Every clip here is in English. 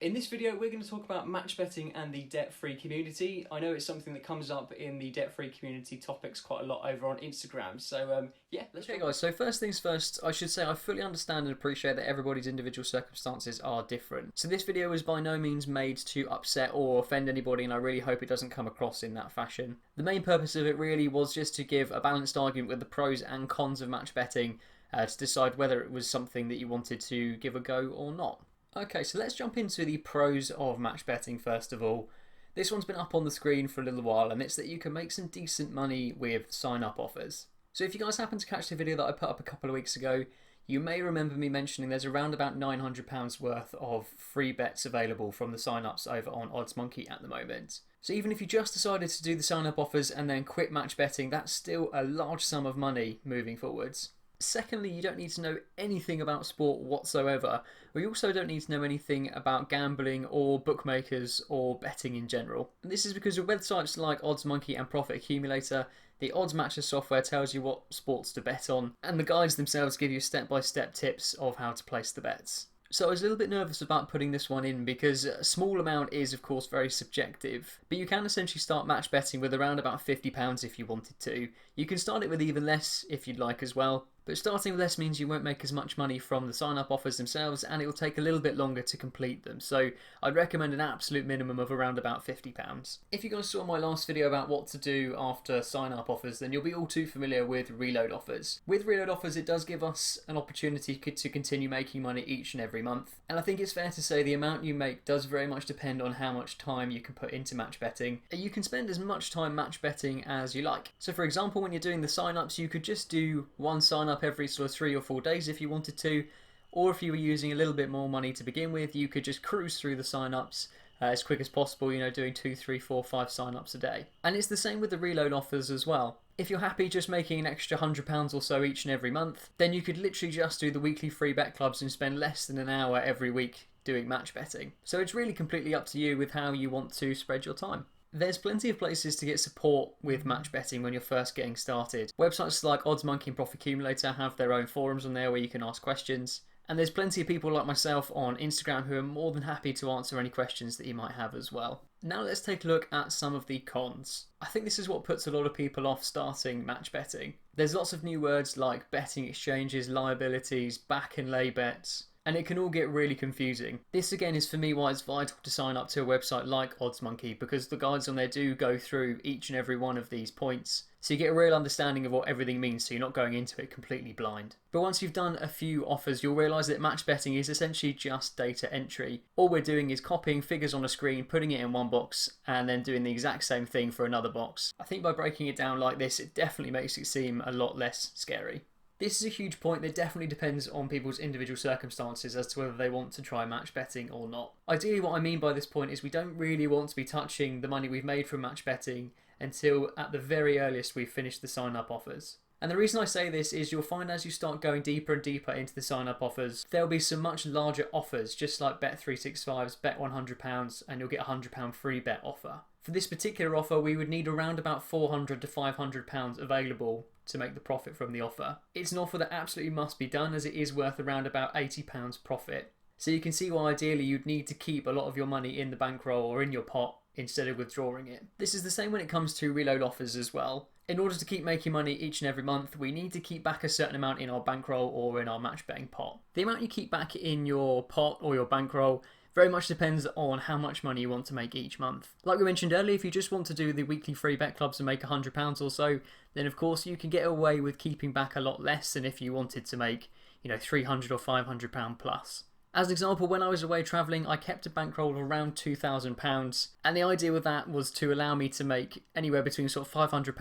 In this video, we're going to talk about match betting and the debt-free community. I know it's something that comes up in the debt-free community topics quite a lot over on Instagram. So yeah, let's Okay guys, so first things first, I should say I fully understand and appreciate that everybody's individual circumstances are different. So this video is by no means made to upset or offend anybody, and I really hope it doesn't come across in that fashion. The main purpose of it really was just to give a balanced argument with the pros and cons of match betting to decide whether it was something that you wanted to give a go or not. Okay, so let's jump into the pros of match betting first of all. This one's been up on the screen for a little while, and it's that you can make some decent money with sign-up offers. So if you guys happen to catch the video that I put up a couple of weeks ago, you may remember me mentioning there's around about £900 worth of free bets available from the sign-ups over on OddsMonkey at the moment. So even if you just decided to do the sign-up offers and then quit match betting, that's still a large sum of money moving forwards. Secondly, you don't need to know anything about sport whatsoever, or you also don't need to know anything about gambling or bookmakers or betting in general. And this is because with websites like OddsMonkey and Profit Accumulator, the odds matcher software tells you what sports to bet on, and the guides themselves give you step-by-step tips of how to place the bets. So I was a little bit nervous about putting this one in because a small amount is of course very subjective, but you can essentially start match betting with around about £50 if you wanted to. You can start it with even less if you'd like as well, but starting with less means you won't make as much money from the sign-up offers themselves, and it will take a little bit longer to complete them. So I'd recommend an absolute minimum of around about £50. If you guys saw my last video about what to do after sign-up offers, then you'll be all too familiar with reload offers. With reload offers, it does give us an opportunity to continue making money each and every month. And I think it's fair to say the amount you make does very much depend on how much time you can put into match betting. You can spend as much time match betting as you like. So for example, when you're doing the sign-ups, you could just do one sign-up every sort of 3 or 4 days if you wanted to, or if you were using a little bit more money to begin with, you could just cruise through the sign-ups as quick as possible, doing 2, 3, 4, 5 sign-ups a day. And it's the same with the reload offers as well. If you're happy just making an extra £100 or so each and every month, then you could literally just do the weekly free bet clubs and spend less than an hour every week doing match betting. So it's really completely up to you with how you want to spread your time. There's plenty of places to get support with match betting when you're first getting started. Websites like OddsMonkey and Profit Accumulator have their own forums on there where you can ask questions. And there's plenty of people like myself on Instagram who are more than happy to answer any questions that you might have as well. Now let's take a look at some of the cons. I think this is what puts a lot of people off starting match betting. There's lots of new words like betting exchanges, liabilities, back and lay bets, and it can all get really confusing. This again is for me why it's vital to sign up to a website like OddsMonkey, because the guides on there do go through each and every one of these points, so you get a real understanding of what everything means, so you're not going into it completely blind. But once you've done a few offers, you'll realise that match betting is essentially just data entry. All we're doing is copying figures on a screen, putting it in one box, and then doing the exact same thing for another box. I think by breaking it down like this, it definitely makes it seem a lot less scary. This is a huge point that definitely depends on people's individual circumstances as to whether they want to try match betting or not. Ideally, what I mean by this point is we don't really want to be touching the money we've made from match betting until at the very earliest we've finished the sign-up offers. And the reason I say this is you'll find as you start going deeper and deeper into the sign-up offers, there'll be some much larger offers, just like Bet365's bet £100 and you'll get a £100 free bet offer. For this particular offer, we would need around about £400 to £500 available to make the profit from the offer. It's an offer that absolutely must be done as it is worth around about £80 profit. So you can see why ideally you'd need to keep a lot of your money in the bankroll or in your pot instead of withdrawing it. This is the same when it comes to reload offers as well. In order to keep making money each and every month, we need to keep back a certain amount in our bankroll or in our match betting pot. The amount you keep back in your pot or your bankroll very much depends on how much money you want to make each month. Like we mentioned earlier, if you just want to do the weekly free bet clubs and make £100 or so, then of course you can get away with keeping back a lot less than if you wanted to make, £300 or £500 plus. As an example, when I was away travelling, I kept a bankroll of around £2,000, and the idea with that was to allow me to make anywhere between sort of £500 to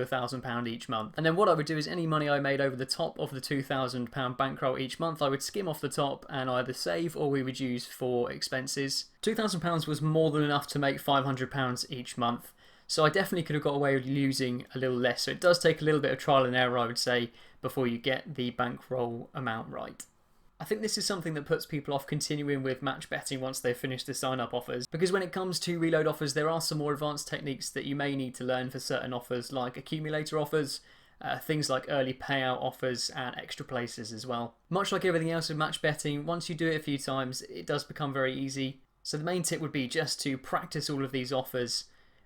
£1,000 each month. And then what I would do is any money I made over the top of the £2,000 bankroll each month, I would skim off the top and either save or we would use for expenses. £2,000 was more than enough to make £500 each month, so I definitely could have got away with losing a little less. So it does take a little bit of trial and error, I would say, before you get the bankroll amount right. I think this is something that puts people off continuing with match betting once they've finished the sign-up offers, because when it comes to reload offers, there are some more advanced techniques that you may need to learn for certain offers, like accumulator offers, things like early payout offers and extra places as well. Much like everything else with match betting, once you do it a few times, it does become very easy. So the main tip would be just to practice all of these offers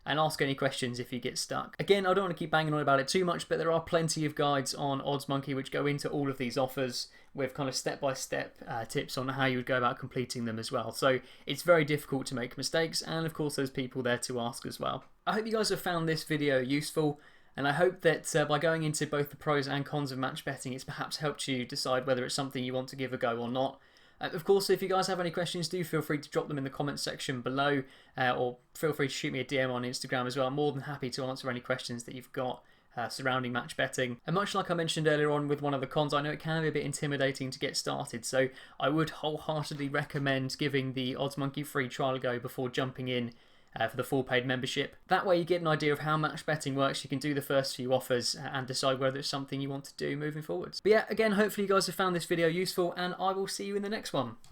and ask any questions if you get stuck. Again, I don't want to keep banging on about it too much, but there are plenty of guides on OddsMonkey which go into all of these offers with kind of step-by-step tips on how you would go about completing them as well. So it's very difficult to make mistakes, and of course there's people there to ask as well. I hope you guys have found this video useful, and I hope that by going into both the pros and cons of match betting, it's perhaps helped you decide whether it's something you want to give a go or not. Of course, if you guys have any questions, do feel free to drop them in the comments section below, or feel free to shoot me a DM on Instagram as well. I'm more than happy to answer any questions that you've got surrounding match betting. And much like I mentioned earlier on with one of the cons, I know it can be a bit intimidating to get started, so I would wholeheartedly recommend giving the OddsMonkey free trial a go before jumping in for the full paid membership. That way you get an idea of how match betting works, you can do the first few offers and decide whether it's something you want to do moving forwards. But yeah, again, hopefully you guys have found this video useful, and I will see you in the next one.